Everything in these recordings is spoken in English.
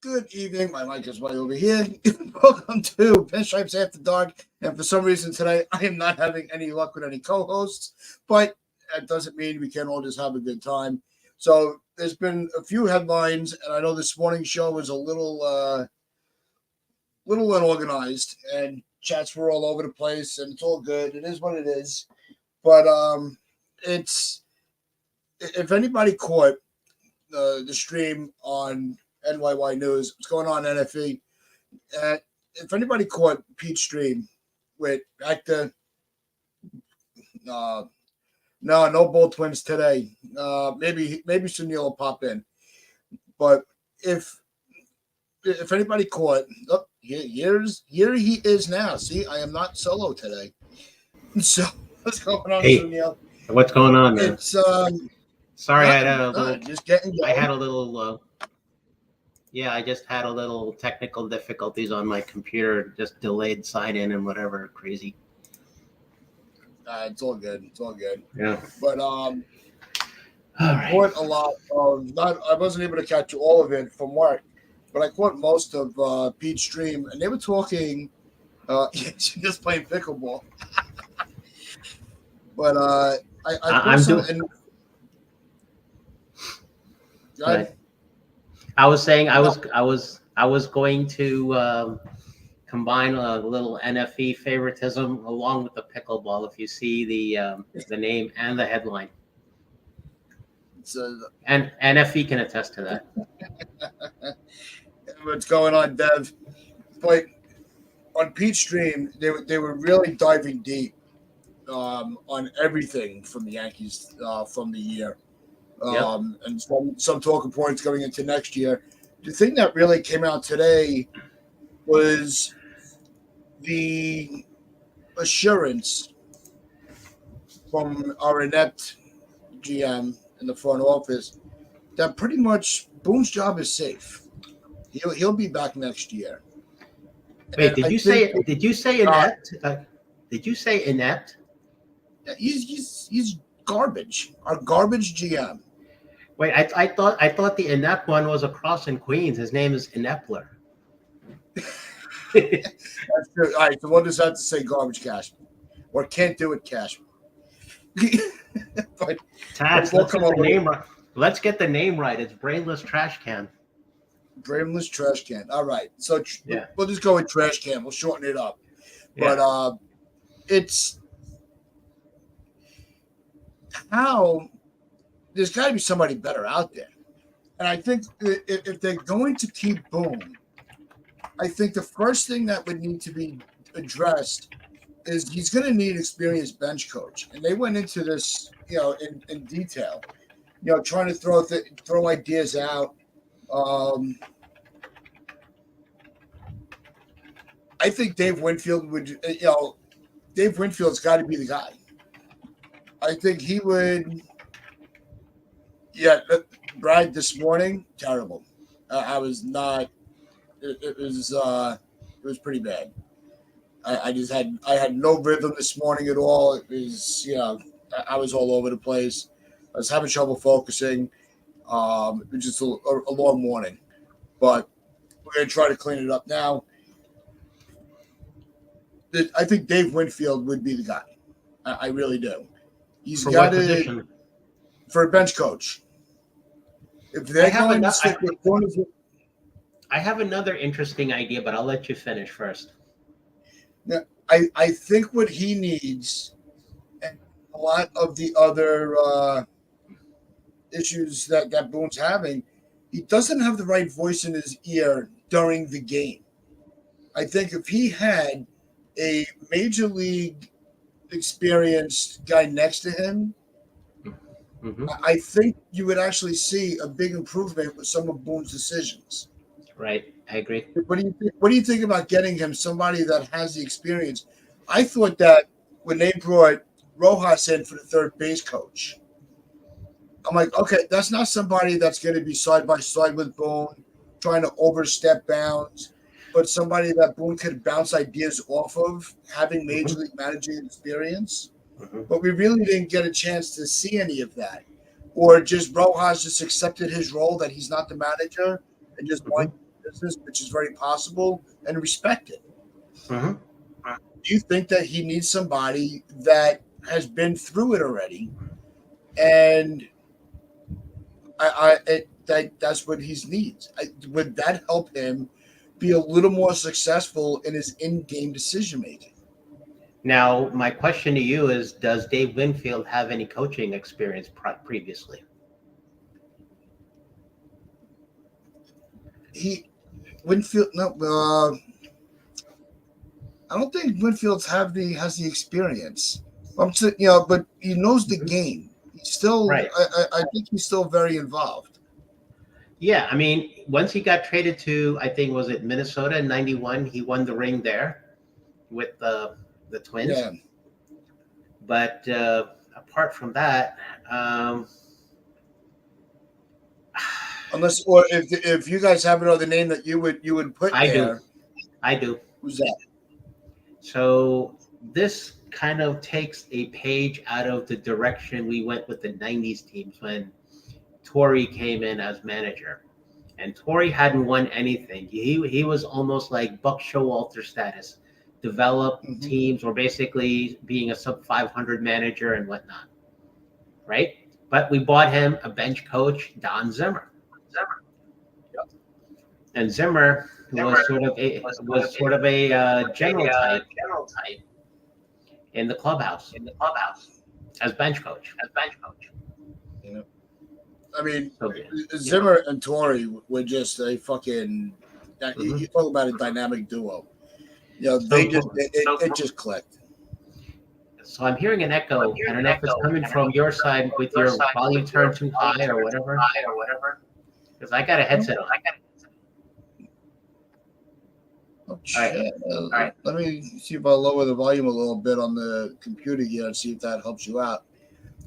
Good evening. My mic is way over here. Welcome to Pinstripes After Dark. And for some reason today, I am not having any luck with any co-hosts, but that doesn't mean we can't all just have a good time. So there's been a few headlines, and I know this morning's show was a little unorganized, and chats were all over the place, and it's all good. It is what it is. But it's if anybody caught the stream on NYY News. What's going on, NFE? If anybody caught Pete's stream with actor, no Bull Twins today. Maybe Sunil will pop in. But if anybody caught, here he is now. See, I am not solo today. So what's going on, Sunil? What's going on, man? It's sorry, I had a little. Just getting going. I had a little. I just had a little technical difficulties on my computer, just delayed sign in and whatever crazy. It's all good. It's all good. Yeah. But All I right. caught a lot of I wasn't able to catch all of it from work, but I caught most of Pete's stream, and they were talking. Just playing pickleball. But I'm doing. Right. I was saying I was going to combine a little NFE favoritism along with the pickleball. If you see the name and the headline, and NFE can attest to that. What's going on, Dev? But on Pete's stream, they were really diving deep on everything from the Yankees from the year. And some talking points going into next year. The thing that really came out today was the assurance from our inept GM in the front office that pretty much Boone's job is safe. He'll be back next year. Wait, did you say inept? Did you say inept? He's garbage. Our garbage GM. Wait, I thought the inept one was across in Queens. His name is Inepler. That's true. All right, so we'll just have to say garbage Cashman. Or can't do it Cashman. But Tats, let's get the name right. Let's get the name right. It's Brainless Trash Can. Brainless Trash Can. All right. So we'll just go with Trash Can. We'll shorten it up. Yeah. But it's how there's got to be somebody better out there. And I think if they're going to keep Boone, I think the first thing that would need to be addressed is he's going to need experienced bench coach. And they went into this, in detail, trying to throw ideas out. I think Dave Winfield would, Dave Winfield's got to be the guy. I think he would. Yeah, Brad, this morning, terrible. I was not. It was pretty bad. I had no rhythm this morning at all. It was I was all over the place. I was having trouble focusing. It was just a long morning, but we're gonna try to clean it up now. I think Dave Winfield would be the guy. I really do. He's got it for a bench coach. If they're going to stick with corners, I have another interesting idea, but I'll let you finish first. Now, I think what he needs, and a lot of the other issues that Boone's having, he doesn't have the right voice in his ear during the game. I think if he had a major league experienced guy next to him, I think you would actually see a big improvement with some of Boone's decisions. Right, I agree. What do you think about getting him somebody that has the experience? I thought that when they brought Rojas in for the third base coach, I'm like, okay, that's not somebody that's going to be side by side with Boone, trying to overstep bounds, but somebody that Boone could bounce ideas off of, having major league managing experience. But we really didn't get a chance to see any of that. Or just Rojas just accepted his role that he's not the manager and just business, which is very possible and respected. Mhm. Do you think that he needs somebody that has been through it already, and that's what he needs? Would that help him be a little more successful in his in-game decision making? Now, my question to you is: does Dave Winfield have any coaching experience previously? He Winfield, no, I don't think Winfield's has the experience. But he knows the game. He's still, Right. I think he's still very involved. Yeah, I mean, once he got traded to, I think, was it Minnesota in '91? He won the ring there with the Twins. Yeah. But apart from that, Unless, or if you guys have another name that you would put I there, do. who's that? So this kind of takes a page out of the direction we went with the '90s teams when Torrey came in as manager. And Torrey hadn't won anything. He was almost like Buck Showalter status, develop teams or basically being a sub 500 manager and whatnot, right? But we bought him a bench coach, Don Zimmer. And Zimmer was sort of a general type in the clubhouse as bench coach. You know, I mean, So, Zimmer and Torrey were just a fucking. You talk about a dynamic duo. It just clicked. So I'm hearing an echo. I don't know if it's coming from your side with your volume turned too high or whatever. Because I got a headset on. Oh, shit. All right. Let me see if I lower the volume a little bit on the computer here and see if that helps you out.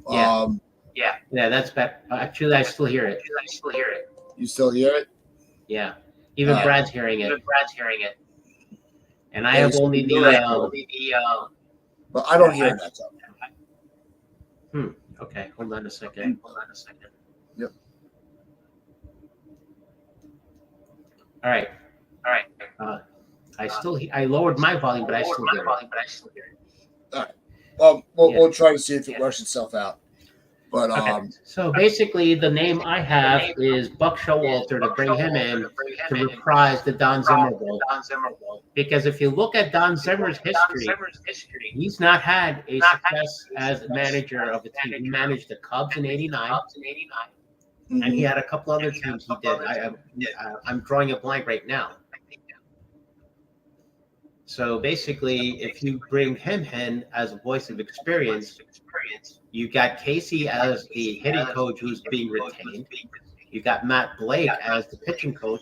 Yeah. Yeah, that's better. Actually, I still hear it. You still hear it? Yeah. Even Brad's hearing it. And I have only the. But I don't hear that. Okay. Hold on a second. Yep. All right. I lowered my volume, but I still hear it. All right. Well, we'll try to see if it works itself out. But okay. So basically, the name I have is Buck Showalter to bring him in to reprise the Don Zimmer role. Because if you look at Don Zimmer's history, he's not had a success as manager of a team. He managed the Cubs in '89, and he had a couple other teams he did. I'm drawing a blank right now. So basically, if you bring him in as a voice of experience, you got Casey as the hitting coach who's being retained. You got Matt Blake as the pitching coach.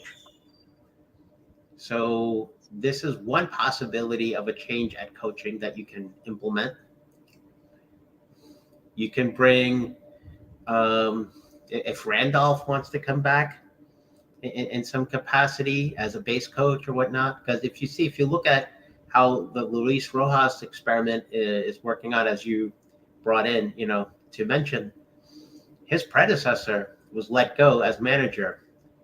So this is one possibility of a change at coaching that you can implement. You can bring, if Randolph wants to come back in some capacity as a base coach or whatnot, because if you look at how the Luis Rojas experiment is working out, as you brought in, to mention, his predecessor was let go as manager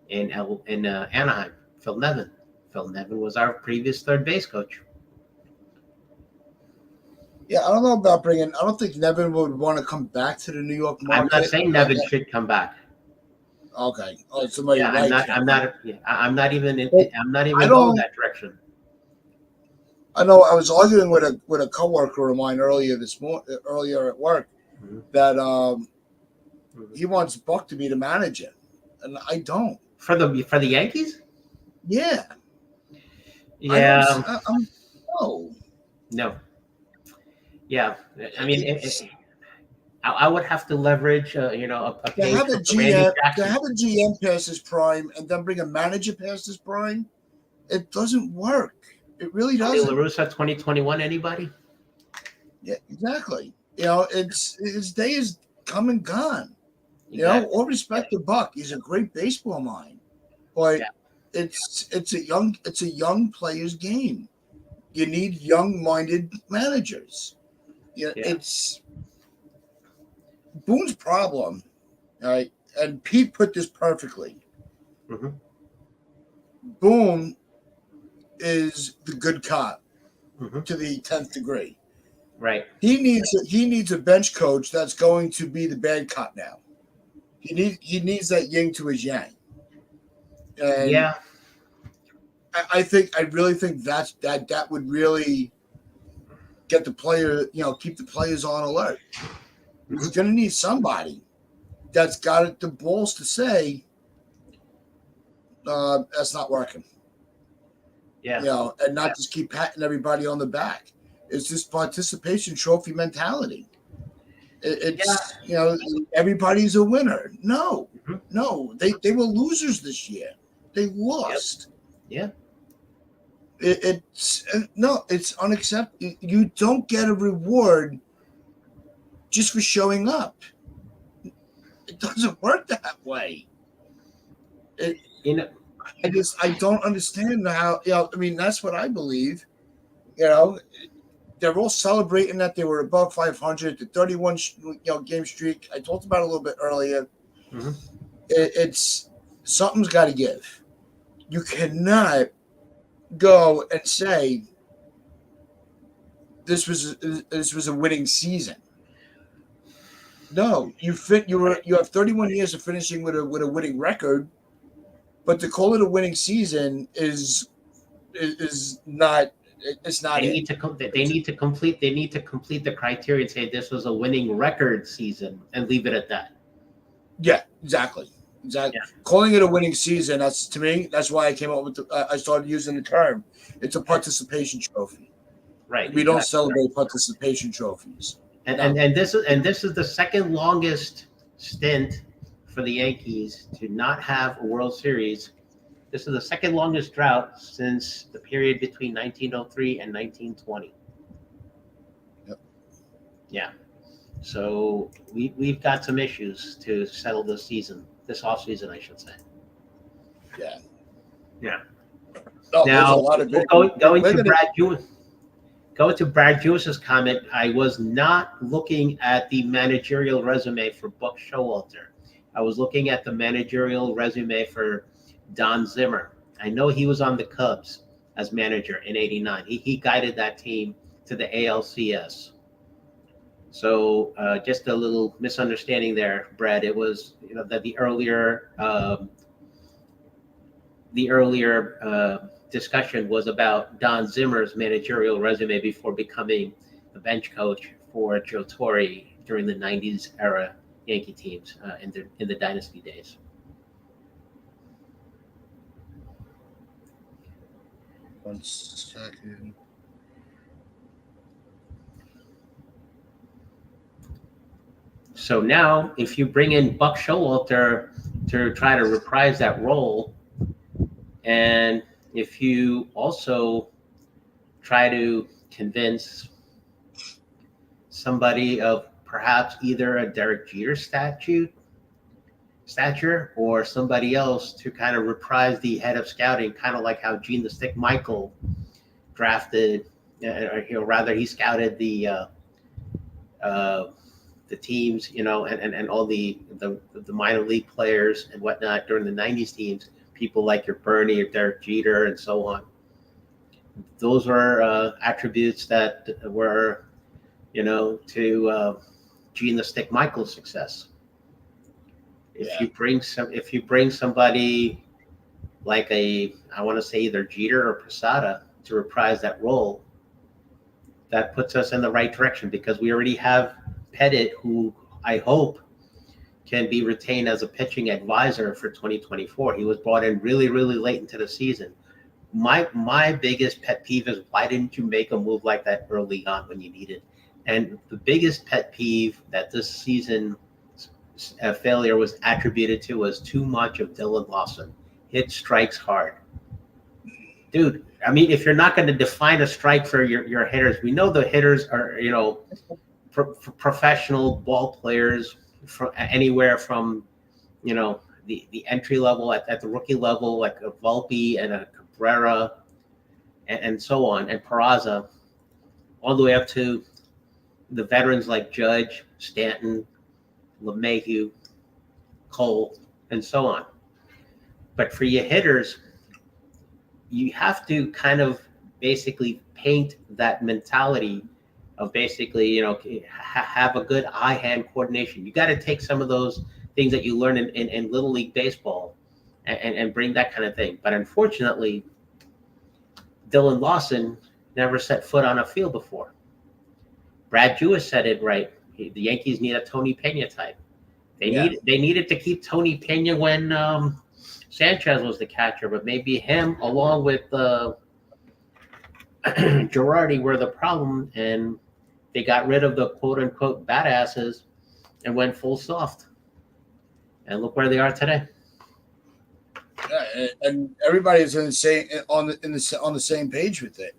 in Anaheim, Phil Nevin. Phil Nevin was our previous third base coach. Yeah, I don't know about bringing. I don't think Nevin would want to come back to the New York market. I'm not saying Nevin should come back. Okay. Oh, somebody. Yeah, I'm not even going that direction. I know. I was arguing with a coworker of mine earlier at work that he wants Buck to be the manager, and I don't. For the Yankees? Yeah. Yeah. No. Yeah. I mean, I would have to leverage, a to have a GM past his prime and then bring a manager past his prime. It doesn't work. It really doesn't. La Russa 2021. Anybody? Yeah, exactly. His day is come and gone. Exactly. All respect to Buck. He's a great baseball mind, but it's a young player's game. You need young-minded managers. It's Boone's problem, right? And Pete put this perfectly. Boone is the good cop Mm-hmm. to the 10th degree. Right. He needs a bench coach that's going to be the bad cop now. He needs that yin to his yang. And Yeah. I really think that would really get the player, keep the players on alert. Mm-hmm. He's going to need somebody that's got the balls to say, that's not working. Yeah. And not just keep patting everybody on the back. It's this participation trophy mentality. It's everybody's a winner. No, Mm-hmm. no, they were losers this year. They Yep. lost. Yeah. It's unacceptable. You don't get a reward just for showing up. It doesn't work that way. You know. I don't understand how. I mean, that's what I believe. They're all celebrating that they were above 500, the 31 game streak. I talked about it a little bit earlier. Mm-hmm. It's something's got to give. You cannot go and say this was a winning season. No, you have 31 years of finishing with a winning record, but to call it a winning season is not. It's not. They need to complete the criteria and say this was a winning record season and leave it at that. Yeah, exactly. Yeah. Calling it a winning season, that's to me. That's why I came up with. I started using the term. It's a participation trophy. Right. We don't celebrate participation trophies. And this is the second longest stint for the Yankees to not have a World Series. This is the second longest drought since the period between 1903 and 1920. Yep. Yeah. So we've got some issues to settle this off season, I should say. Yeah. Yeah. No, now, a lot of going to Brad Jewis's comment, I was not looking at the managerial resume for Buck Showalter. I was looking at the managerial resume for Don Zimmer. I know he was on the Cubs as manager in '89. He guided that team to the ALCS. So just a little misunderstanding there, Brad. It was that the earlier discussion was about Don Zimmer's managerial resume before becoming the bench coach for Joe Torre during the '90s era Yankee teams in the dynasty days. One second. So now, if you bring in Buck Showalter to try to reprise that role, and if you also try to convince somebody of perhaps either a Derek Jeter stature or somebody else to kind of reprise the head of scouting, kind of like how Gene the Stick Michael drafted, or rather he scouted the teams, and all the minor league players and whatnot during the '90s teams, people like your Bernie or Derek Jeter and so on. Those were attributes that were, to Gene the Stick Michael's success. If you bring somebody like I want to say either Jeter or Posada to reprise that role, that puts us in the right direction because we already have Pettit, who I hope can be retained as a pitching advisor for 2024. He was brought in really, really late into the season. My biggest pet peeve is why didn't you make a move like that early on when you needed? And the biggest pet peeve that this season failure was attributed to was too much of Dylan Lawson. Hit strikes hard. Dude, I mean, if you're not going to define a strike for your hitters, we know the hitters are, professional ball players from anywhere from, the entry level at the rookie level, like a Volpe and a Cabrera and so on, and Peraza, all the way up to the veterans like Judge, Stanton, LeMahieu, Cole, and so on. But for your hitters, you have to kind of basically paint that mentality of basically, have a good eye-hand coordination. You got to take some of those things that you learn in Little League Baseball and bring that kind of thing. But unfortunately, Dylan Lawson never set foot on a field before. Brad Jewis said it right. The Yankees need a Tony Pena type. They needed to keep Tony Pena when Sanchez was the catcher, but maybe him along with Girardi were the problem, and they got rid of the quote unquote badasses and went full soft. And look where they are today. Yeah, and everybody's on the same page with it.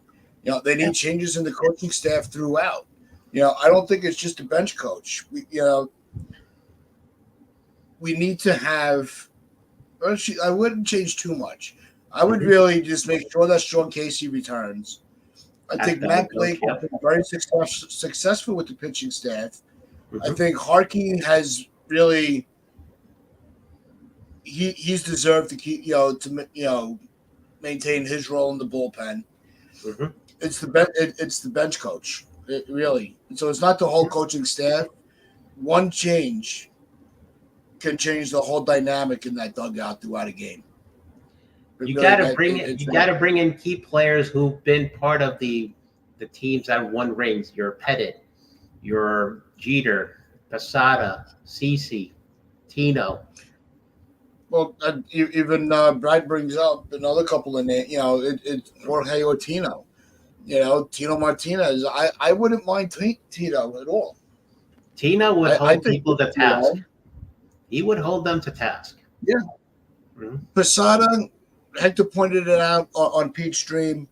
They need changes in the coaching staff throughout. I don't think it's just a bench coach. We need to have. I wouldn't change too much. I would really just make sure that Sean Casey returns. I think Matt Blake has been very successful with the pitching staff. I think Harkey has really. He's deserved to keep maintain his role in the bullpen. It's the bench coach, really. So it's not the whole coaching staff. One change can change the whole dynamic in that dugout throughout a game. You got to bring in key players who've been part of the teams that won rings. Your Pettit, your Jeter, Posada, Cece, Tino. Well, even Brad brings up another couple of names. It's Jorge or Tino. Tino Martinez. I wouldn't mind Tino at all. Tino would hold people to task. He would hold them to task. Yeah. Posada, Hector pointed it out on Peach Stream.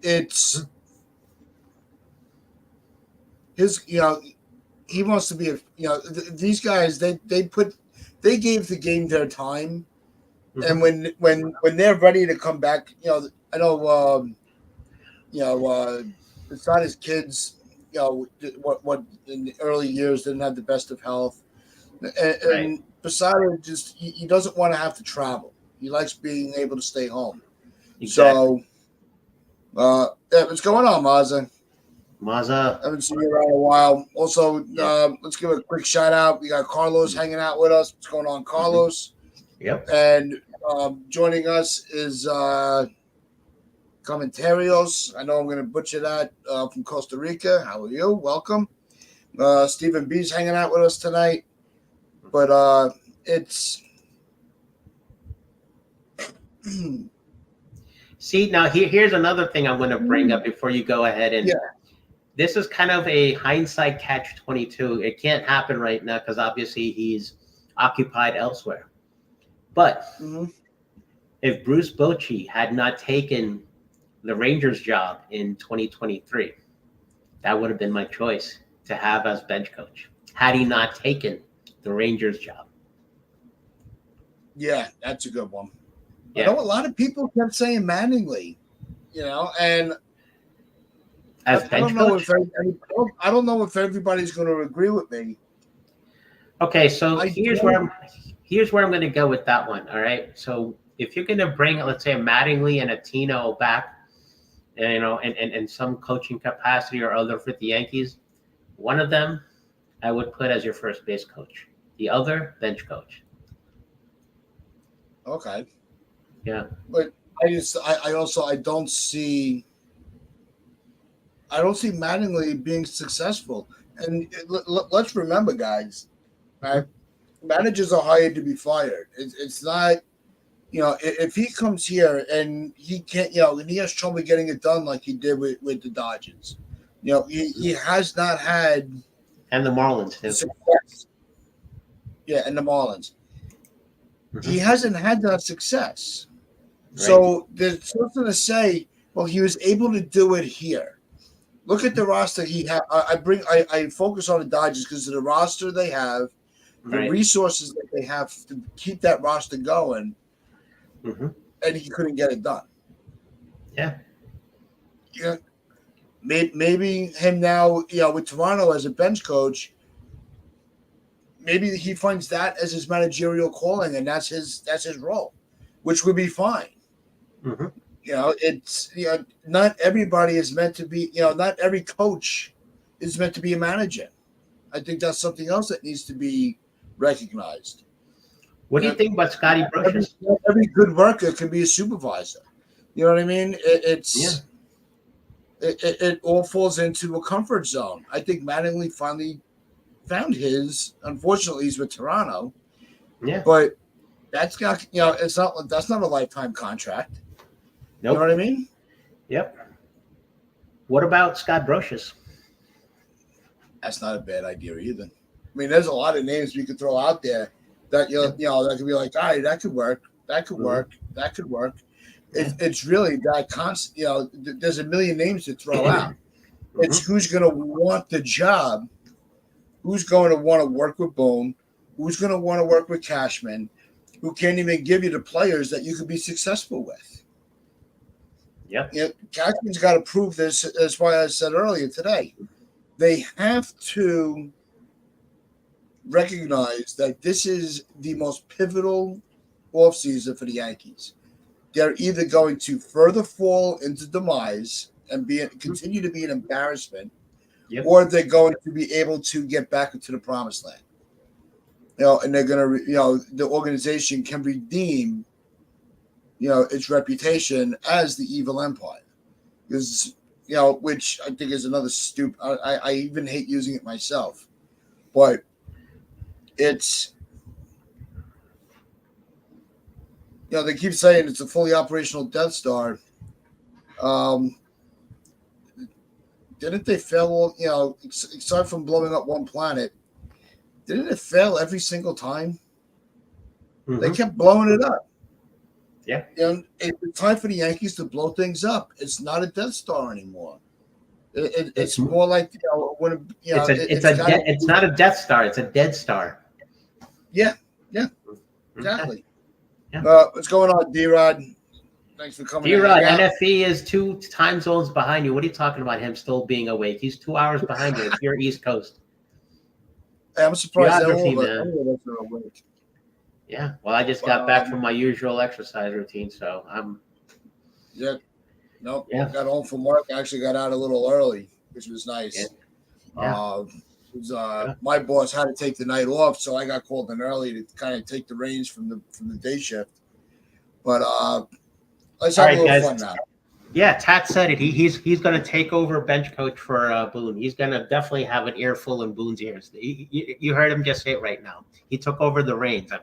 It's his. He wants to be these guys. They gave the game their time, and when they're ready to come back, I know, Posada's kids, what in the early years didn't have the best of health, and Posada just he doesn't want to have to travel. He likes being able to stay home. Exactly. So, what's going on, Mazza? Mazza. I haven't seen you around a while. Also, let's give a quick shout out. We got Carlos hanging out with us. What's going on, Carlos? Yep. And joining us is Comentarios. I know I'm going to butcher that, from Costa Rica. How are you? Welcome. Stephen B's hanging out with us tonight. But it's see, now here's another thing I'm going to bring up before you go ahead and this is kind of a hindsight catch-22. It can't happen right now because obviously he's occupied elsewhere. But if Bruce Bochy had not taken the Rangers job in 2023, that would have been my choice to have as bench coach. Had he not taken the Rangers job. Yeah, that's a good one. Yeah. I know a lot of people kept saying Mattingly, and as bench coach? I don't know if everybody's going to agree with me. Okay, so here's where I'm going to go with that one. All right, so if you're going to bring, let's say, a Mattingly and a Tino back, and some coaching capacity or other for the Yankees, one of them I would put as your first base coach. The other, bench coach. Okay. Yeah. But I don't see Mattingly being successful. And let's remember, guys, right? Managers are hired to be fired. It's not, if he comes here and he can't, and he has trouble getting it done like he did with the Dodgers, he has not had. And the Marlins, too. Success. Yeah, and the Marlins. He hasn't had that success. Right. So there's something to say, well, he was able to do it here. Look at the roster he had. I focus on the Dodgers because of the roster they have, the resources that they have to keep that roster going, and he couldn't get it done. Yeah. Yeah. Maybe him now, with Toronto as a bench coach, maybe he finds that as his managerial calling, and that's his role, which would be fine. Mm-hmm. It's not everybody is meant to be. Not every coach is meant to be a manager. I think that's something else that needs to be recognized. What do you think about Scotty Every, Brocious? every good worker can be a supervisor. You know what I mean? Yeah. It all falls into a comfort zone. I think Mattingly finally found his. Unfortunately, he's with Toronto, Yeah. but that's not that's not a lifetime contract. You know Nope. what I mean? Yep. What about Scott Brocious? That's not a bad idea either. I mean, there's a lot of names we could throw out there that that could be like, all right, that could work, that could work, that could work. It's really that constant. There's a million names to throw out. It's who's going to want the job, who's going to want to work with Boone, who's going to want to work with Cashman, who can't even give you the players that you could be successful with. Yep. Cashman's got to prove this. That's why I said earlier today, they have to recognize that this is the most pivotal offseason for the Yankees. They're either going to further fall into demise and continue to be an embarrassment, or they're going to be able to get back into the promised land. And they're going to, the organization can redeem, its reputation as the evil empire, because which I think is another stupid. I even hate using it myself, but it's. They keep saying it's a fully operational Death Star. Didn't they fail? Aside from blowing up one planet, didn't it fail every single time? Mm-hmm. They kept blowing it up. Yeah. It's time for the Yankees to blow things up. It's not a Death Star anymore. It's more like it's not a Death Star. It's a Dead Star. Yeah. Exactly. Yeah. What's going on, D-Rod? Thanks for coming. D-Rod, NFE is 2 time zones behind you. What are you talking about? Him still being awake? He's 2 hours behind you. If you're East Coast. Hey, I'm surprised that all of us are awake. Yeah. Well, I just got back from my usual exercise routine, so I'm. Yeah. Nope. Yeah. Got home from work. I actually got out a little early, which was nice. Yeah. My boss had to take the night off, so I got called in early to kind of take the reins from the day shift. But let's have a little fun now. Yeah, Tat said it. He's going to take over bench coach for Boone. He's going to definitely have an earful in Boone's ears. You heard him just say it right now. He took over the reins. I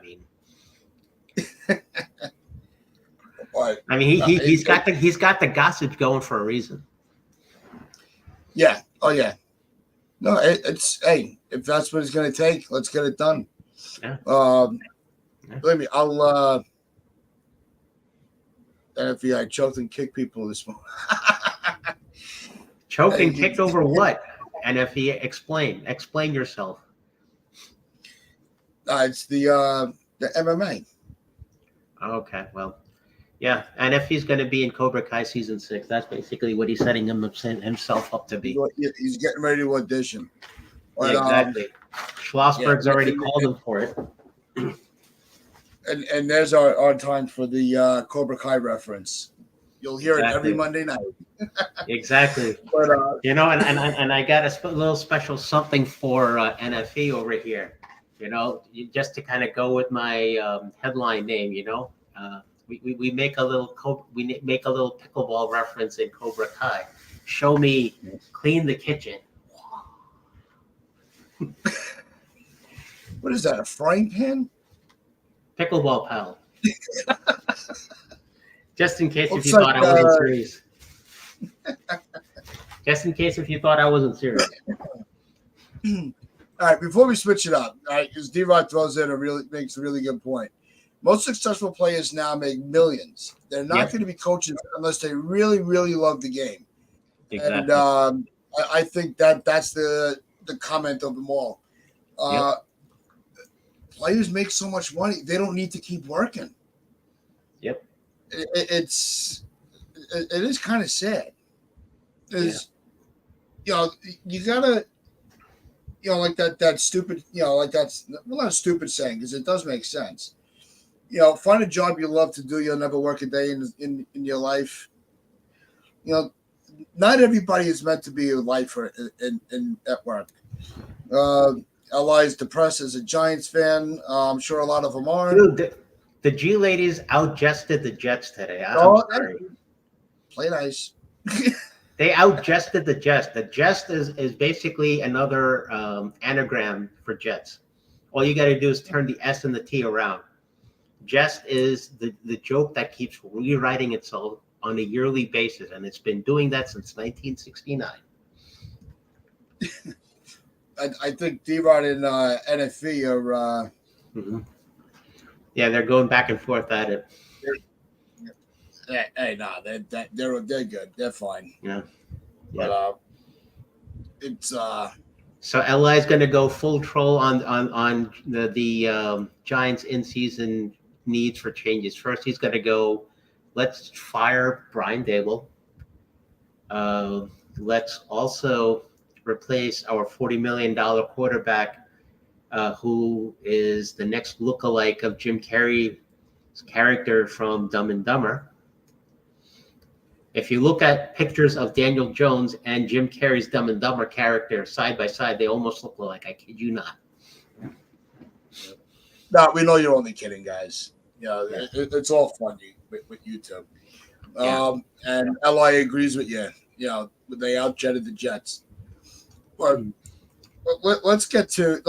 mean, he's got the gossip going for a reason. Yeah. Oh yeah. No, it's if that's what it's going to take, let's get it done. Yeah. Believe me, I'll. NFE, I choked and kicked people this morning. Choked and kicked over what? NFE, explain yourself. It's the MMA. Okay, well, yeah, NFE's going to be in Cobra Kai season 6. That's basically what he's setting himself up to be. He's getting ready to audition. But, exactly. Schlossberg's already called him for it. And there's our time for the Cobra Kai reference. You'll hear it every Monday night. Exactly. But, and I got a little special something for NFE over here. Just to kind of go with my headline name. We make a little pickleball reference in Cobra Kai. Show me, clean the kitchen. What is that? A frying pan? Pickleball pal. Just in case if you thought I wasn't serious. Just in case if you thought I wasn't serious. All right, before we switch it up, all right, because D-Rod throws in makes a really good point. Most successful players now make millions. They're not going to be coaches unless they really, really love the game. Exactly. And I think that's the comment of them all. Players make so much money, they don't need to keep working. Yep. It is kind of sad. You gotta, like that stupid, like that's not a stupid saying because it does make sense. find a job you love to do. You'll never work a day in your life. You know, not everybody is meant to be a lifer in at work. Uh, Eli's depressed as a Giants fan. I'm sure a lot of them are. Dude, the G ladies outjested the Jets today. I'm Oh, sorry. play nice. They outjested the Jets. The Jest is basically another anagram for Jets. All you got to do is turn the S and the T around. Jest is the joke that keeps rewriting itself on a yearly basis, and it's been doing that since 1969. I think D-Rod and NFE are. Mm-hmm. Yeah, they're going back and forth at it. Hey, nah, they're good. They're fine. Yeah. But it's So LA is going to go full troll on the Giants in season needs for changes. First, he's going to go. Let's fire Brian Dable. Let's also replace our $40 million quarterback, who is the next lookalike of Jim Carrey's character from Dumb and Dumber. If you look at pictures of Daniel Jones and Jim Carrey's Dumb and Dumber character side by side, they almost look alike. I kid you not. No, we know you're only kidding, guys. It's all funny with YouTube. And LI agrees with you. They outjetted the Jets. But let's get to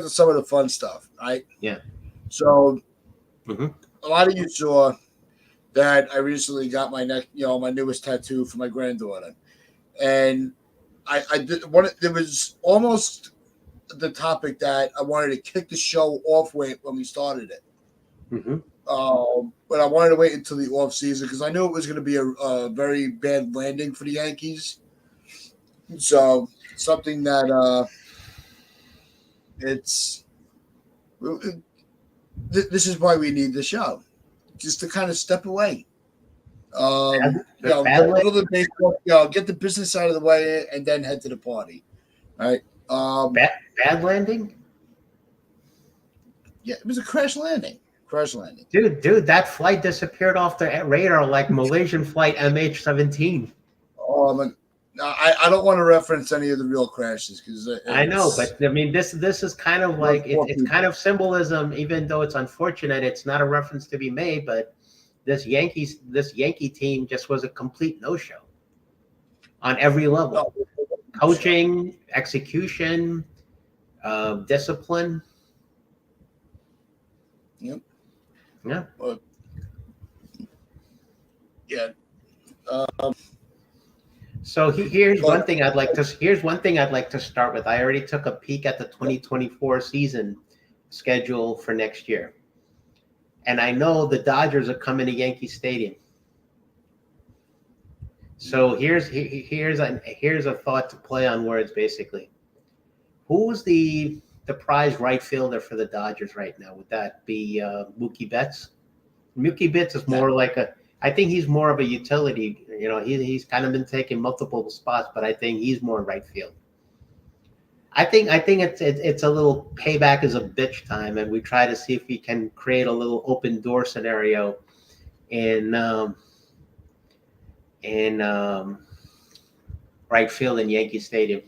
some of the fun stuff, right? Yeah. So a lot of you saw that I recently got my my newest tattoo for my granddaughter, and I did one. There was almost the topic that I wanted to kick the show off with when we started it. But I wanted to wait until the off season because I knew it was going to be a very bad landing for the Yankees. So something that this is why we need the show, just to kind of step away. Little the baseball, get the business out of the way and then head to the party. All right. Bad landing? Yeah, it was a crash landing. Dude, that flight disappeared off the radar like Malaysian flight MH17. I don't want to reference any of the real crashes because I know, but I mean, this is kind of like it's kind of symbolism, even though it's unfortunate. It's not a reference to be made, but this Yankee team just was a complete no-show on every level: coaching, execution, discipline. Yep. Yeah. So here's one thing I'd like to start with. I already took a peek at the 2024 season schedule for next year, and I know the Dodgers are coming to Yankee Stadium. So here's a thought to play on words. Basically, who's the prize right fielder for the Dodgers right now? Would that be Mookie Betts? Mookie Betts is more like I think he's more of a utility. He's kind of been taking multiple spots, but I think he's more right field. I think it's a little payback as a bitch time, and we try to see if we can create a little open door scenario in right field in Yankee Stadium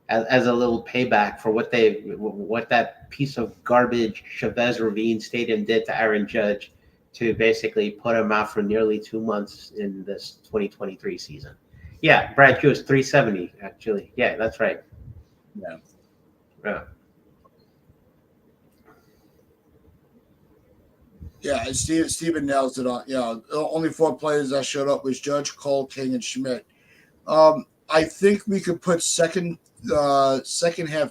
as a little payback for what that piece of garbage Chavez Ravine Stadium did to Aaron Judge, to basically put him out for nearly 2 months in this 2023 season. Yeah, Brad Hughes, 370, actually. Yeah, that's right. Yeah. Yeah, and Steven nails it on. Only 4 players that showed up was Judge, Cole, King, and Schmidt. I think we could put second half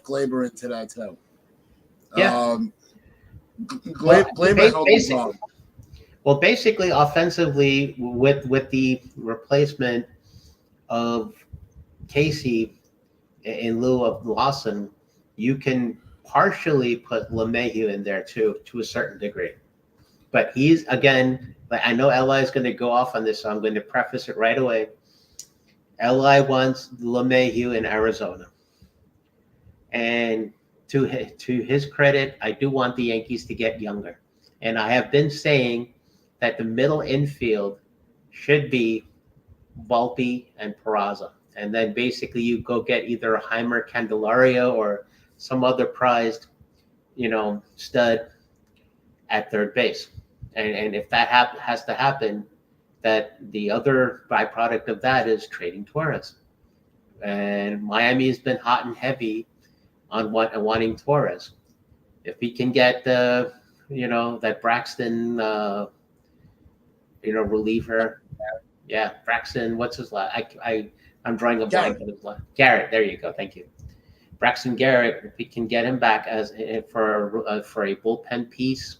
Glaber into that too. Yeah. Glaber held his own. Well, basically, offensively, with the replacement of Casey in lieu of Lawson, you can partially put LeMahieu in there too, to a certain degree. But he's, again, I know Li is going to go off on this, so I'm going to preface it right away. Li wants LeMahieu in Arizona. And to his credit, I do want the Yankees to get younger. And I have been saying that the middle infield should be Volpe and Peraza. And then basically you go get either a Heimer Candelario or some other prized, stud at third base. And if that has to happen, that the other byproduct of that is trading Torres. And Miami has been hot and heavy on wanting Torres. If we can get that Braxton, reliever. Yeah, Braxton. What's his last? I'm drawing a blank on his last. Garrett. There you go. Thank you, Braxton Garrett. If we can get him back as for a bullpen piece,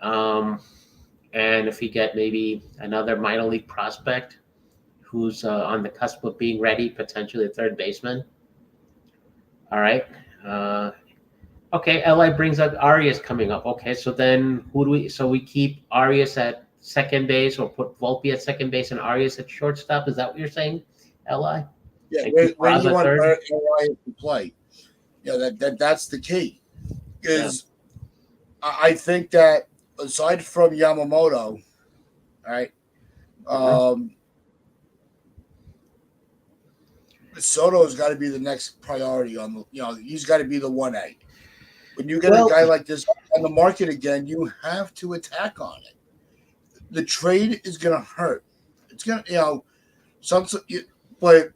and if we get maybe another minor league prospect who's on the cusp of being ready, potentially a third baseman. All right. Okay, LI brings up Arias coming up. Okay, so then who do we? So we keep Arias at second base, or put Volpe at second base and Arias at shortstop. Is that what you're saying, LI? Yeah, when you want LI to play, that's the key. Because I think that aside from Yamamoto, right, Soto's got to be the next priority on the. He's got to be the 1A. When you get a guy like this on the market again, you have to attack on it. The trade is going to hurt. It's going to, but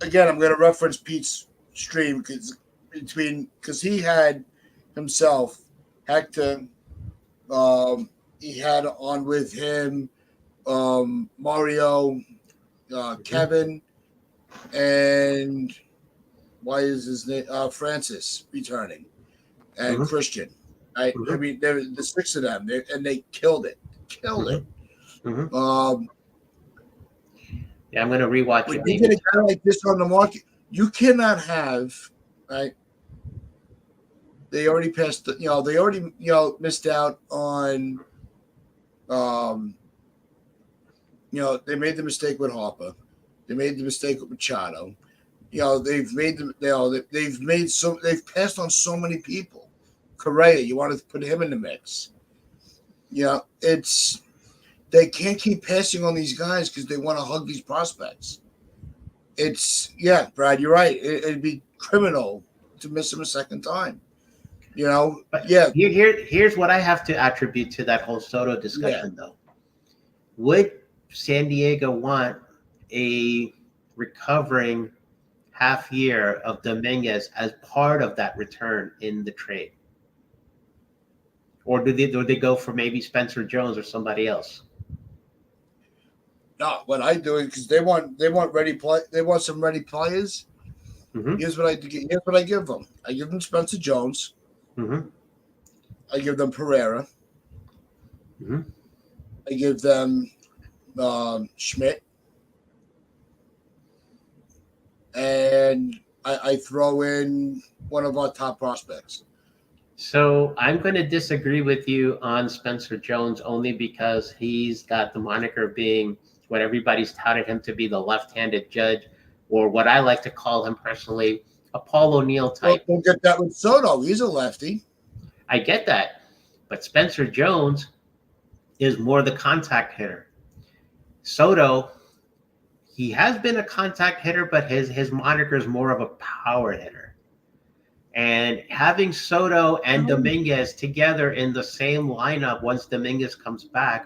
again, I'm going to reference Pete's stream because he had himself, Hector, he had on with him Mario, Kevin, and why is his name Francis returning? And Christian, right? I mean, there were the 6 of them, and they killed it. It. Yeah, I'm going to rewatch it. When you get a guy like this on the market, you cannot have, right? They already passed. They already missed out on. They made the mistake with Harper. They made the mistake with Machado. They've passed on so many people. Correa, you wanted to put him in the mix. They can't keep passing on these guys because they want to hug these prospects. Brad, you're right. It'd be criminal to miss him a second time. But here's what I have to attribute to that whole Soto discussion, though. Would San Diego want a recovering half year of Dominguez as part of that return in the trade? Or do they go for maybe Spencer Jones or somebody else? No, what I do is because they want ready play. They want some ready players. Here's what I give them. I give them Spencer Jones. I give them Pereira. I give them Schmidt, and I throw in one of our top prospects. So I'm going to disagree with you on Spencer Jones only because he's got the moniker of being what everybody's touted him to be, the left-handed Judge, or what I like to call him personally, a Paul O'Neill type. We'll get that with Soto. He's a lefty. I get that. But Spencer Jones is more the contact hitter. Soto, he has been a contact hitter, but his moniker is more of a power hitter. And having Soto and Dominguez together in the same lineup once Dominguez comes back,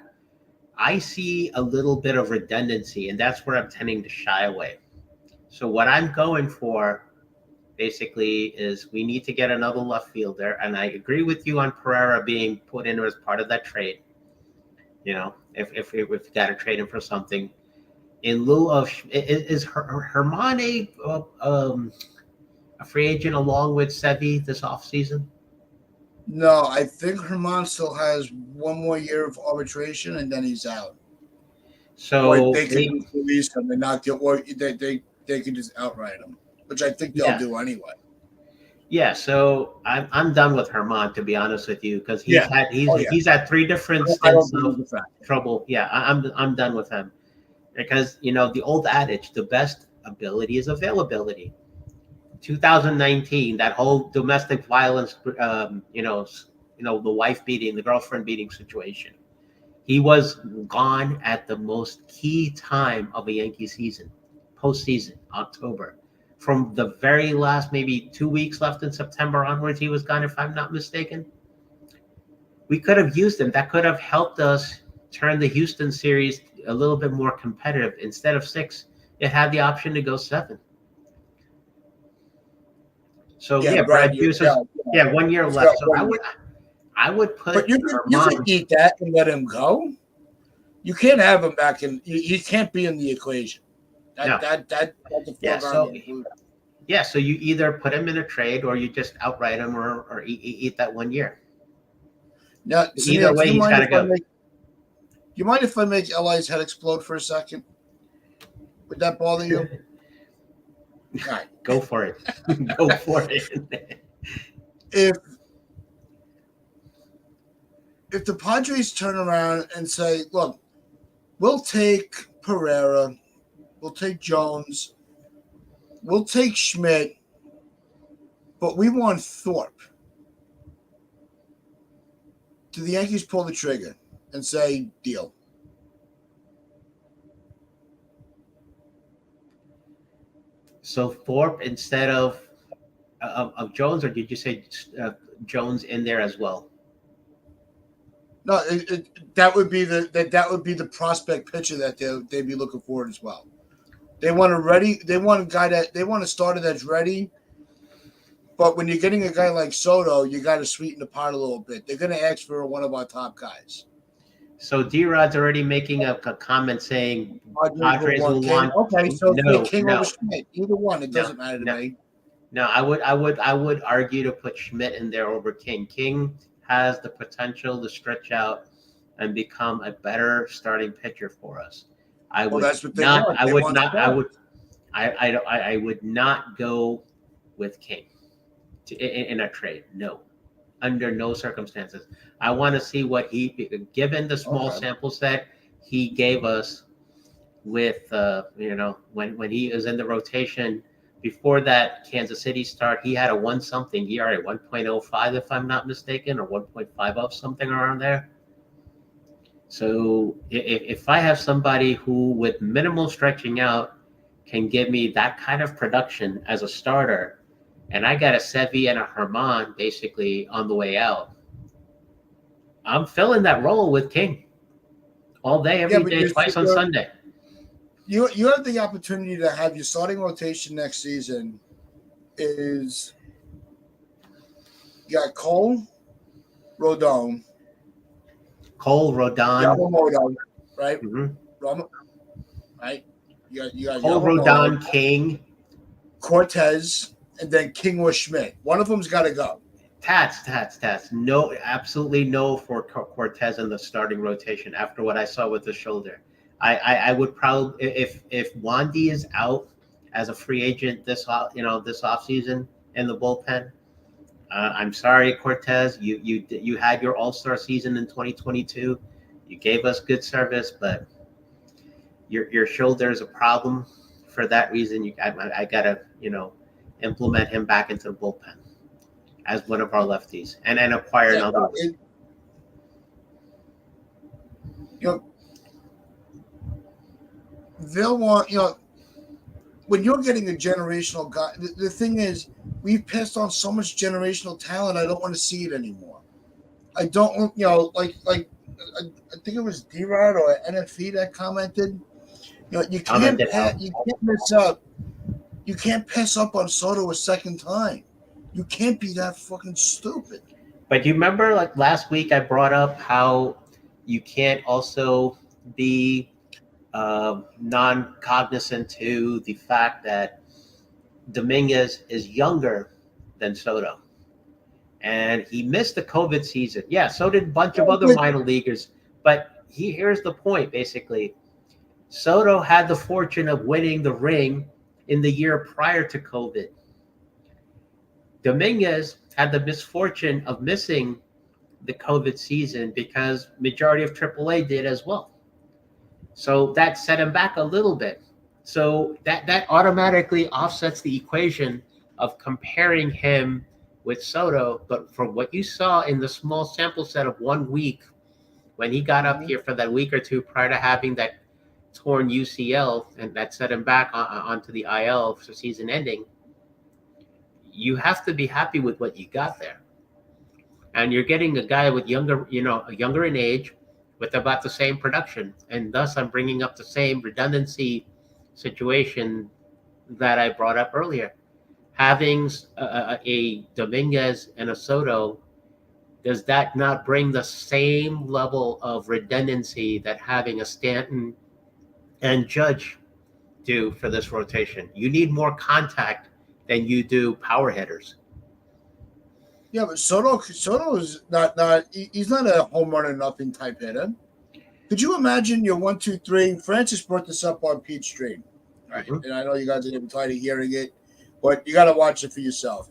I see a little bit of redundancy, and that's where I'm tending to shy away. So what I'm going for basically is we need to get another left fielder, and I agree with you on Pereira being put in as part of that trade. If we got to trade him for something. In lieu of is Herman a free agent along with Sevy this offseason? No, I think Herman still has one more year of arbitration, and then he's out. So they can release him and not get work. They can just outright him, which I think they'll do anyway. Yeah, so I'm done with Herman, to be honest with you, because he's had 3 different stints of trouble. Yeah, I'm done with him because the old adage, the best ability is availability. 2019, that whole domestic violence, the wife beating, the girlfriend beating situation. He was gone at the most key time of a Yankee season, postseason, October. From the very last, maybe 2 weeks left in September onwards, he was gone, if I'm not mistaken. We could have used him. That could have helped us turn the Houston series a little bit more competitive. Instead of 6, it had the option to go 7. So Yeah, yeah, right. Brad Hughes is 1 year He's left. got So 1 year. I would put But you can eat that and let him go. You can't have him back in. He can't be in the equation. No. That's a Yeah, foregone so conclusion. yeah, so you either put him in a trade or you just outright him or eat that 1 year. Now, Either Sunil, way, he's got to go. You mind if I make Eli's head explode for a second? Would that bother you? All right. Go for it. Go for it. If the Padres turn around and say, look, we'll take Pereira, we'll take Jones, we'll take Schmidt, but we want Thorpe. Do the Yankees pull the trigger and say, deal? So Thorpe instead of Jones, or did you say Jones in there as well? No, that would be the prospect pitcher that they'd be looking for as well. They want a starter that's ready. But when you're getting a guy like Soto, you got to sweeten the pot a little bit. They're going to ask for one of our top guys. So D-Rod's already making a comment saying Padres will want. Okay, so no, King over Schmidt. Either one, it doesn't matter to me. No, I would argue to put Schmidt in there over King. King has the potential to stretch out and become a better starting pitcher for us. That's what they want. I would not go with King in a trade. No, under no circumstances. I want to see what given the small sample set he gave us with when he was in the rotation before that Kansas City start. He had a 1-something ERA, 1.05 if I'm not mistaken, or 1.5 of something around there. So if I have somebody who with minimal stretching out can give me that kind of production as a starter, and I got a Sevy and a Herman basically on the way out, I'm filling that role with King all day, every day, twice on Sunday. You have the opportunity to have your starting rotation next season is you got Cole, Rodon, Yamamoto, right? Mm-hmm. Right? You got Cole, Yamamoto, Rodon, King, Cortez, and then King or Schmidt. One of them's got to go. Tats. No, absolutely no for Cortez in the starting rotation after what I saw with the shoulder. I would probably, if Wandy is out as a free agent this offseason in the bullpen, I'm sorry, Cortez. You had your All-Star season in 2022. You gave us good service, but your shoulder is a problem. For that reason, I gotta implement him back into the bullpen as one of our lefties and acquire another one. They'll want, when you're getting a generational guy, the thing is, we've passed on so much generational talent, I don't want to see it anymore. I don't, like I think it was D-Rod or NFE that commented, you can't mess up. You can't pass up on Soto a second time. You can't be that fucking stupid. But you remember, like last week, I brought up how you can't also be non-cognizant to the fact that Dominguez is younger than Soto, and he missed the COVID season. Yeah, so did a bunch of other minor leaguers. But here's the point, basically. Soto had the fortune of winning the ring in the year prior to COVID. Dominguez had the misfortune of missing the COVID season because majority of AAA did as well. So that set him back a little bit. So that automatically offsets the equation of comparing him with Soto, but from what you saw in the small sample set of 1 week, when he got up here for that week or two prior to having that torn UCL and that set him back onto the IL for season ending, you have to be happy with what you got there. And you're getting a guy with younger in age with about the same production. And thus I'm bringing up the same redundancy situation that I brought up earlier. Having a Dominguez and a Soto, does that not bring the same level of redundancy that having a Stanton and Judge do for this rotation? You need more contact than you do power hitters. Yeah, but Soto is not he's not a home run or nothing type hitter. Could you imagine your 1, 2, 3? Francis brought this up on Pete's stream, right? And I know you guys are getting tired of hearing it, but you got to watch it for yourself.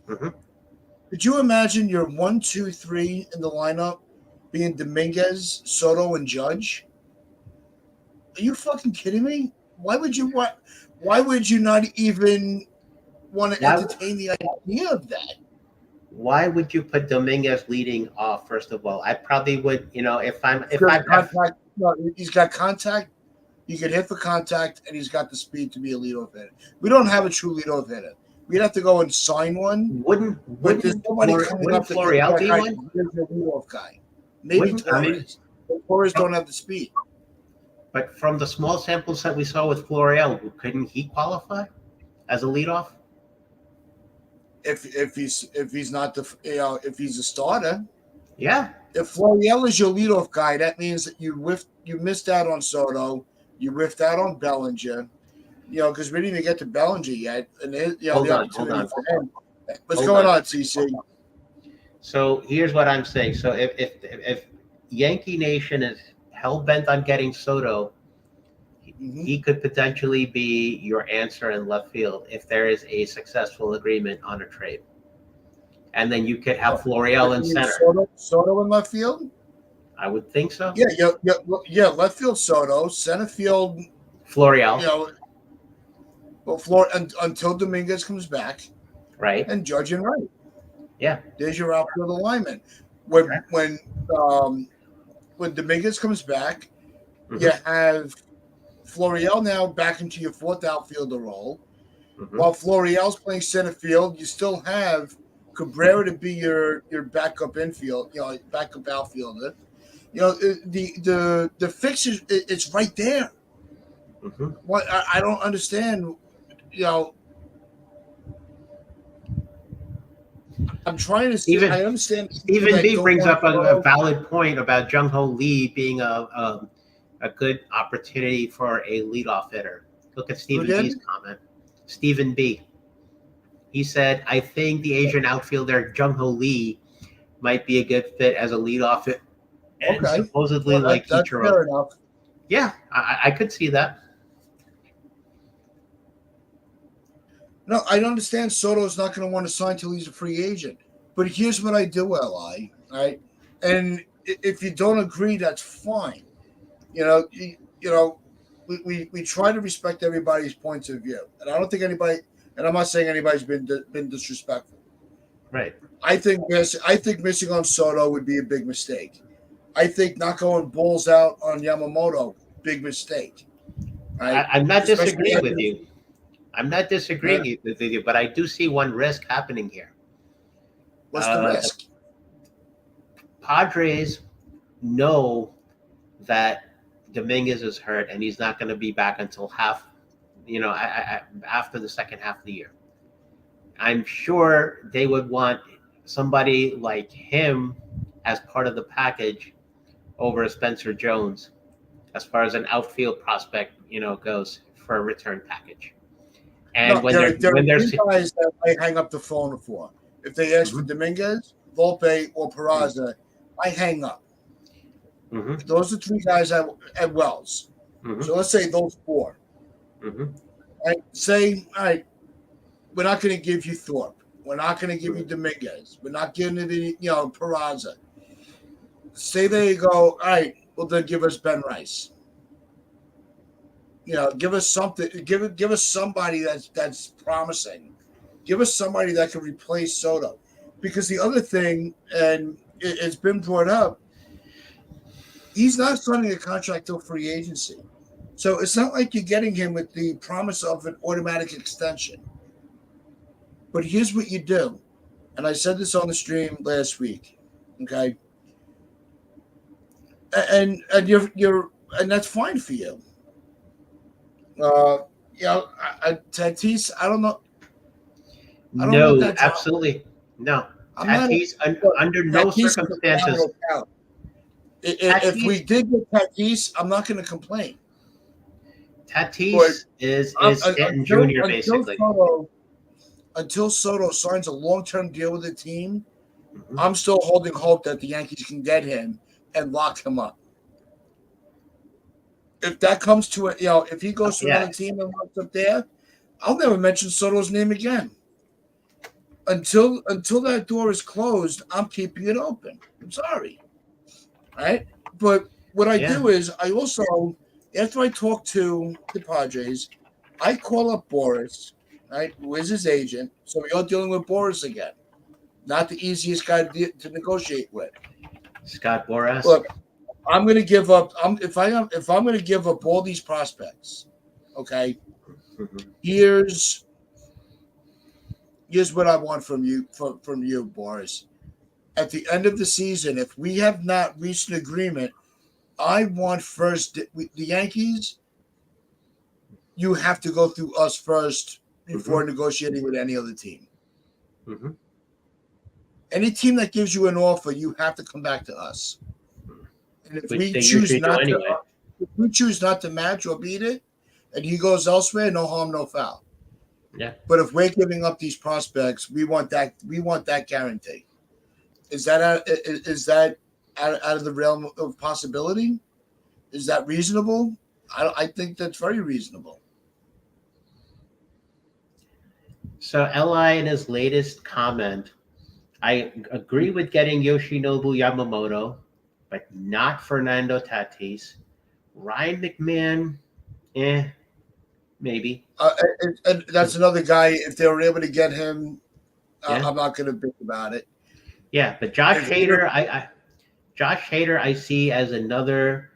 Could you imagine your 1, 2, 3 in the lineup being Dominguez, Soto, and Judge? Are you fucking kidding me? Why would you not even want to entertain the idea of that? Why would you put Dominguez leading off? First of all, I probably would. He's got contact. He can hit for contact, and he's got the speed to be a leadoff hitter. We don't have a true leadoff hitter. We'd have to go and sign one. Wouldn't Florial be one? There's a leadoff guy. Maybe Torres. Torres don't have the speed. But from the small sample set we saw with Florial, couldn't he qualify as a leadoff? If he's not if he's a starter, yeah. If Florial is your leadoff guy, that means that you missed out on Soto, you whiffed out on Bellinger, because we didn't even get to Bellinger yet, and hold on. What's going on, CC? So here's what I'm saying. So if Yankee Nation is hell bent on getting Soto, he could potentially be your answer in left field if there is a successful agreement on a trade. And then you could have Florial in center. Soto in left field? I would think so. Yeah. Left field Soto, center field Florial. Until Dominguez comes back, right? And Judge and Wright. Yeah, there's your outfield alignment. When Dominguez comes back, you have Florial now back into your fourth outfielder role. While Florial's playing center field, you still have Cabrera to be your backup infield, backup outfielder. The fix is it's right there. What I don't understand, I'm trying to see. I understand. Stephen B brings up a valid point about Jung Ho Lee being a good opportunity for a leadoff hitter. Look at Stephen B's comment. Stephen B. He said, I think the Asian outfielder Jung Ho Lee might be a good fit as a leadoff hitter. And supposedly like that's fair enough. Yeah, I could see that. No, I understand Soto's not going to want to sign till he's a free agent. But here's what I do, Li. Right? And if you don't agree, that's fine. We try to respect everybody's points of view, and I don't think anybody. And I'm not saying anybody's been disrespectful. Right. I think missing on Soto would be a big mistake. I think not going balls out on Yamamoto, big mistake. Right? I'm not disagreeing with you. I'm not disagreeing with you, but I do see one risk happening here. What's the risk? Padres know that Dominguez is hurt and he's not going to be back until after the second half of the year. I'm sure they would want somebody like him as part of the package over Spencer Jones as far as an outfield prospect, goes for a return package. And when there are three guys that I hang up the phone for. If they ask for Dominguez, Volpe, or Peraza, I hang up. Those are three guys at Wells. So let's say those four. I say, all right, we're not going to give you Thorpe. We're not going to give you Dominguez. We're not giving you, Peraza. Say there you go, all right, well, then give us Ben Rice. Give us something. Give us somebody that's promising. Give us somebody that can replace Soto. Because the other thing, and it's been brought up, he's not signing a contract till free agency. So it's not like you're getting him with the promise of an automatic extension. But here's what you do. And I said this on the stream last week. Okay. And you're and that's fine for you. Tatis, I don't know. I don't want No, that job. absolutely no. I'm not. Tatis under no Tatis is a circumstances. phenomenal talent. If Tatis we did get Tatis, I'm not going to complain. But Tatis is Stanton Jr. basically. Until Soto signs a long-term deal with the team, Mhm. I'm still holding hope that the Yankees can get him and lock him up. If that comes to it, if he goes to another team and locks up there, I'll never mention Soto's name again. Until that door is closed, I'm keeping it open. I'm sorry. All right? But what I do is I also, after I talk to the Padres, I call up Boris, right, who is his agent. So we are dealing with Boris again. Not the easiest guy to negotiate with. Scott Boras. Look, I'm going to give up. If I'm going to give up all these prospects, okay. Mm-hmm. Here's what I want from you, Boris. At the end of the season, if we have not reached an agreement, I want first the Yankees. You have to go through us first before negotiating with any other team. Mm-hmm. Any team that gives you an offer, you have to come back to us. And if we choose not to match or beat it, and he goes elsewhere, no harm, no foul. Yeah. But if we're giving up these prospects, we want that guarantee. Is that out of the realm of possibility? Is that reasonable? I think that's very reasonable. So Li, in his latest comment, I agree with getting Yoshinobu Yamamoto, but not Fernando Tatis. Ryan McMahon, maybe. And that's another guy. If they were able to get him, I'm not going to think about it. Yeah, but Josh Hader, I see as another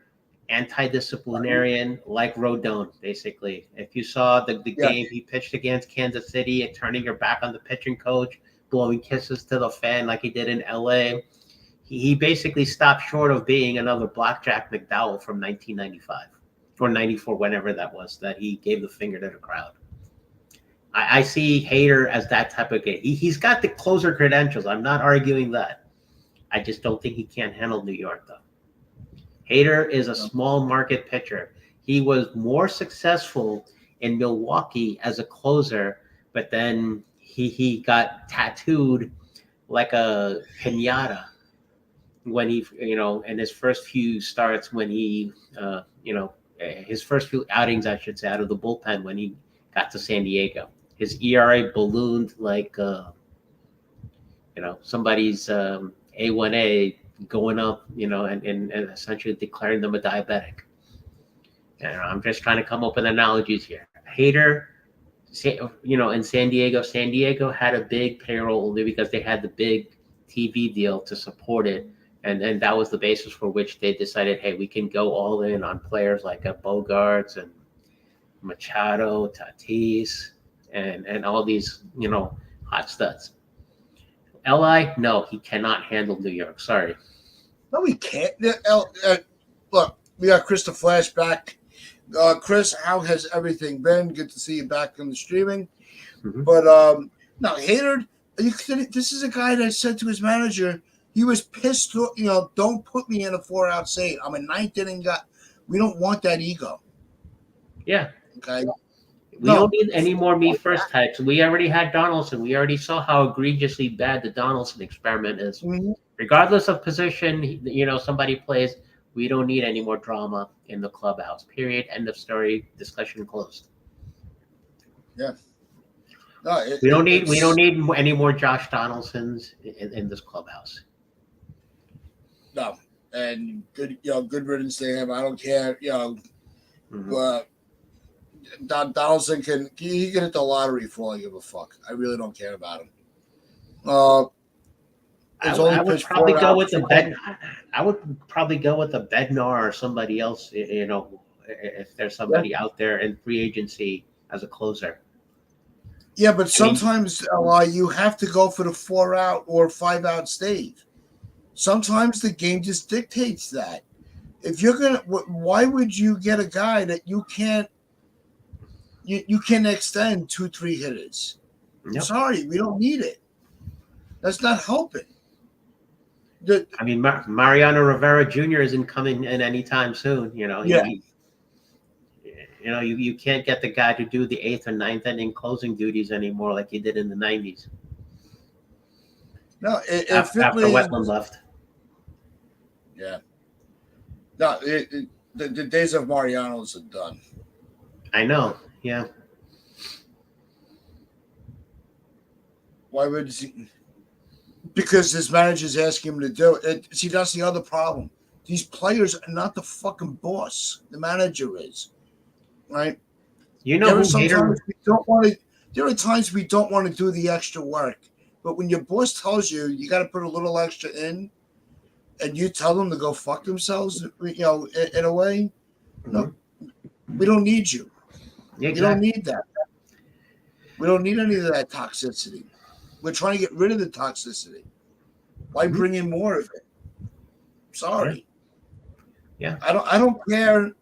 anti-disciplinarian like Rodon, basically. If you saw the game he pitched against Kansas City and turning your back on the pitching coach, blowing kisses to the fan like he did in LA, he basically stopped short of being another Blackjack McDowell from 1995 or 94, whenever that was, that he gave the finger to the crowd. I see Hader as that type of guy. He's got the closer credentials. I'm not arguing that. I just don't think he can't handle New York, though. Hader is a small market pitcher. He was more successful in Milwaukee as a closer, but then he got tattooed like a piñata when he, in his first few starts, when he, his first few outings, I should say, out of the bullpen when he got to San Diego. His ERA ballooned like, somebody's A1A going up, and essentially declaring them a diabetic. And I'm just trying to come up with analogies here. Hader, in San Diego had a big payroll only because they had the big TV deal to support it. And that was the basis for which they decided, hey, we can go all in on players like Bogarts and Machado, Tatis, and all these, hot studs. Li, no, he cannot handle New York. Sorry. No, he can't. Look, we got Chris the Flash back. Chris, how has everything been? Good to see you back on the streaming. Mm-hmm. But no, Hader, this is a guy that said to his manager, he was pissed. Don't put me in a 4-out save. I'm a ninth inning guy. We don't want that ego. Yeah. Okay. We don't need any more me first types. We already had Donaldson. We already saw how egregiously bad the Donaldson experiment is. Mm-hmm. Regardless of position, somebody plays. We don't need any more drama in the clubhouse. Period. End of story. Discussion closed. Yeah. No, we don't need any more Josh Donaldsons in this clubhouse. No, and good riddance to him. I don't care. Mm-hmm. Donaldson he can hit the lottery for all I give a fuck. I really don't care about him. has I only would pitched probably 4 go out. with the I would probably go with the Bednar or somebody else. If there's Yeah. somebody out there in free agency as a closer. Yeah, but I mean, sometimes you have to go for the 4 out or 5 out stage. Sometimes the game just dictates that. If you're gonna, why would you get a guy that you can't? You can extend 2, 3 hitters. I'm yep. sorry, we don't need it. That's not helping. I mean, Mariano Rivera Jr. isn't coming in anytime soon. Yeah. You can't get the guy to do the eighth or ninth inning closing duties anymore like he did in the '90s. No, if it After was, Wetland left. yeah. No, the days of Mariano's are done. I know. Yeah. Why would he? Because his manager's asking him to do it. See, that's the other problem. These players are not the fucking boss. The manager is, right? There are sometimes we don't want to. There are times we don't want to do the extra work, but when your boss tells you you got to put a little extra in, and you tell them to go fuck themselves, in a way, no, we don't need you. Exactly. We don't need that. We don't need any of that toxicity. We're trying to get rid of the toxicity. Why bring in more of it? Sorry. Yeah. I don't care.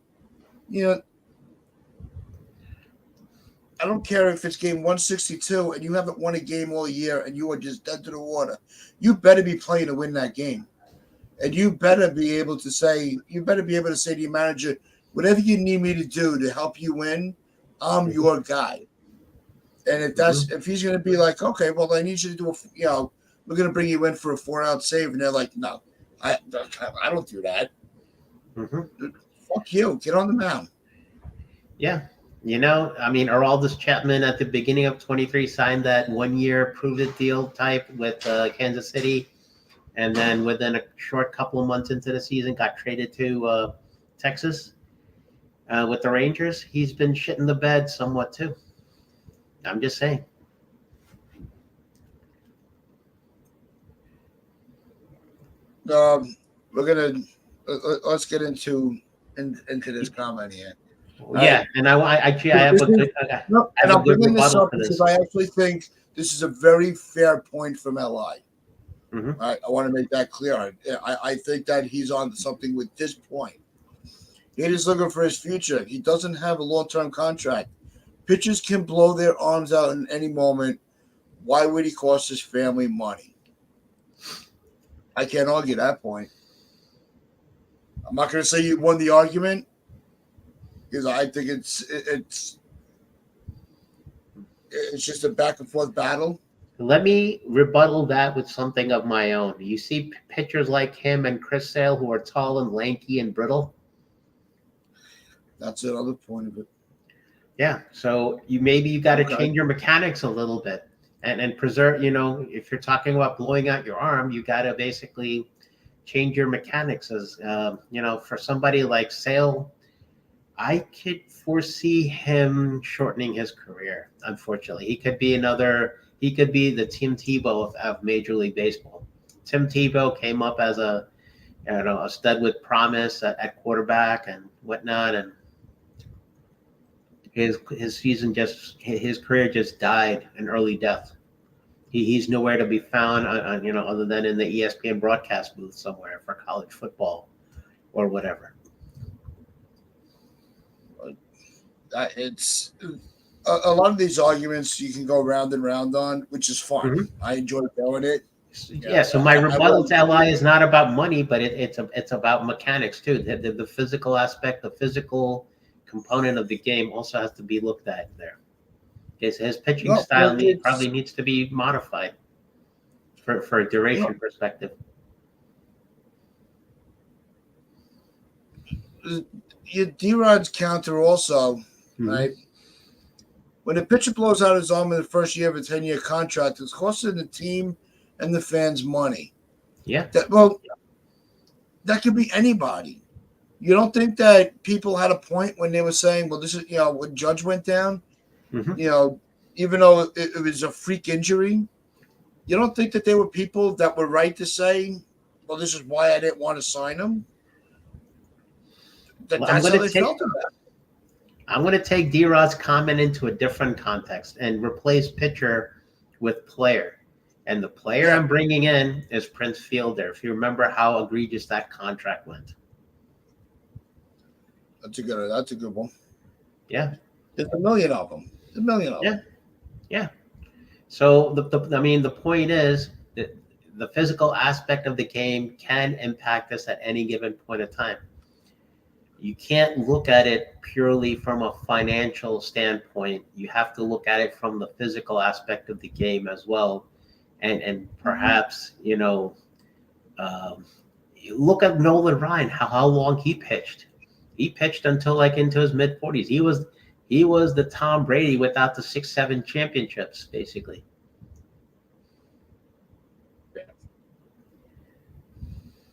I don't care if it's game 162 and you haven't won a game all year and you are just dead to the water. You better be playing to win that game. And you better be able to say to your manager, whatever you need me to do to help you win, I'm your guy. And if he's going to be like, okay, well, I need you to do we're going to bring you in for a 4 out save. And they're like, no, I don't do that. Fuck you. Get on the mound. Yeah. I mean, Aroldis Chapman at the beginning of 23 signed that 1-year prove-it deal type with Kansas City. And then within a short couple of months into the season, got traded to Texas with the Rangers. He's been shitting the bed somewhat, too. I'm just saying. Let's get into this comment here. Yeah, and I have a good rebuttal for this. I actually think this is a very fair point from LI. Mm-hmm. I want to make that clear. I think that he's on something with this point. He's looking for his future. He doesn't have a long-term contract. Pitchers can blow their arms out in any moment. Why would he cost his family money? I can't argue that point. I'm not going to say you won the argument because I think it's just a back and forth battle. Let me rebuttal that with something of my own. You see pitchers like him and Chris Sale who are tall and lanky and brittle. That's another point of it. Yeah, so you got to change your mechanics a little bit and preserve. If you're talking about blowing out your arm, you got to basically change your mechanics. As for somebody like Sale, I could foresee him shortening his career. Unfortunately, he could be the Tim Tebow of Major League Baseball. Tim Tebow came up as a stud with promise at quarterback and whatnot, and his career just died an early death. He's nowhere to be found, other than in the ESPN broadcast booth somewhere for college football or whatever. It's a lot of these arguments you can go round and round on, which is fun. Mm-hmm. I enjoy doing it. Yeah. So my rebuttal to LI is not about money, but it's about mechanics too. The physical aspect, the physical component of the game also has to be looked at there. His pitching style probably needs to be modified for a duration perspective. D-Rod's counter also, right? When a pitcher blows out his arm in the first year of a 10-year contract, it's costing the team and the fans money. Yeah. That could be anybody. You don't think that people had a point when they were saying, well, this is, when Judge went down, even though it was a freak injury, You don't think that there were people that were right to say, well, this is why I didn't want to sign him? Well, That's how they felt about it. I'm going to take D-Rod's comment into a different context and replace pitcher with player. And the player I'm bringing in is Prince Fielder. If you remember how egregious that contract went. That's a good one. Yeah. There's a million of them. Yeah. So the point is that the physical aspect of the game can impact us at any given point of time. You can't look at it purely from a financial standpoint. You have to look at it from the physical aspect of the game as well. And perhaps, look at Nolan Ryan, how long he pitched. He pitched until into his mid-40s. He was the Tom Brady without the 6-7 championships, basically. Yeah.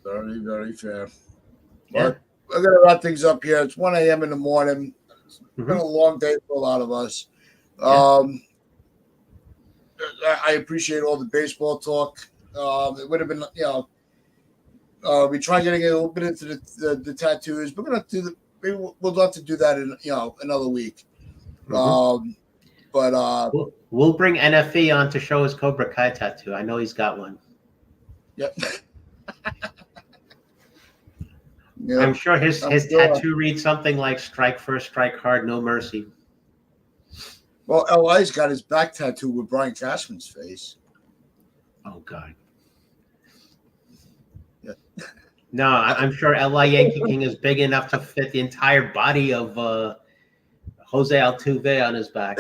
Very, very fair. Yeah. But we're going to wrap things up here. It's 1 a.m. in the morning. It's been a long day for a lot of us. Yeah. I appreciate all the baseball talk. It would have been, we try getting a little bit into the tattoos. We're going to do maybe we'll have to do that in another week. But we'll bring NFE on to show his Cobra Kai tattoo. I know he's got one. Yep. I'm sure his tattoo reads something like "Strike first, strike hard, no mercy." Well, LI's got his back tattoo with Brian Cashman's face. Oh God. Yeah. No, I'm sure LI Yankee King is big enough to fit the entire body of Jose Altuve on his back.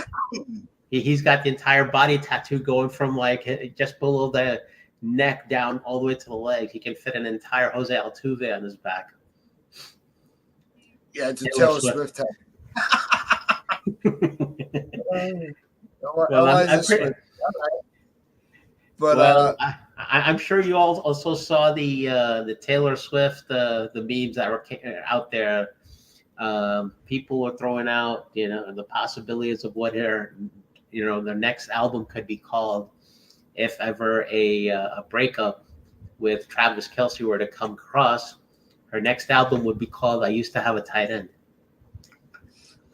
He's got the entire body tattoo going from just below the neck down all the way to the leg. He can fit an entire Jose Altuve on his back. Yeah, it's a Taylor Swift tattoo. I'm sure you all also saw the Taylor Swift the memes that were out there. People were throwing out the possibilities of what their next album could be called if ever a breakup with Travis Kelce were to come across. Her next album would be called "I Used to Have a Tight End."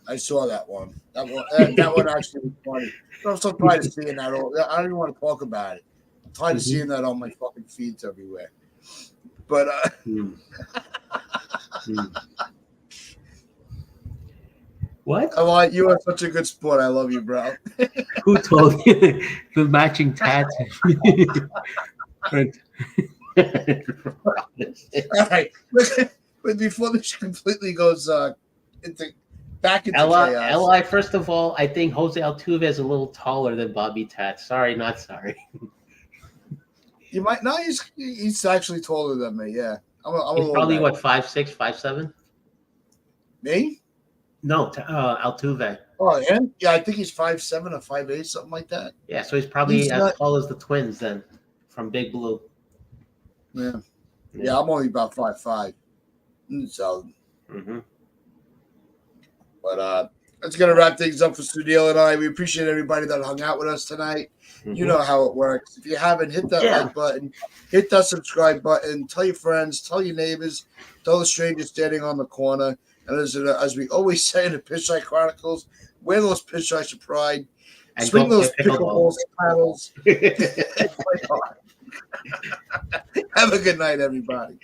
I saw that one. That one actually was funny. I'm so tired of seeing that. I don't even want to talk about it. I'm tired of seeing that on my fucking feeds everywhere. But What? You are such a good sport. I love you, bro. Who told you the matching tats? All right. But before this completely goes into chaos. LI, first of all, I think Jose Altuve is a little taller than Bobby Tats. Sorry, not sorry. You might no, he's actually taller than me. Yeah, he's probably 5'6", 5'7". Me? No, Altuve. Oh, him? Yeah, I think he's 5'7" or 5'8", something like that. Yeah, so he's probably as tall as the twins then, from Big Blue. Yeah, I'm only about 5'5". So. But that's going to wrap things up for Studio and I. We appreciate everybody that hung out with us tonight. You know how it works. If you haven't, hit that like button, hit that subscribe button, tell your friends, tell your neighbors, tell the stranger standing on the corner. And as we always say in the Pinstripe Chronicles, wear those pinstripes of pride, and swing those pickleballs paddles. Have a good night, everybody.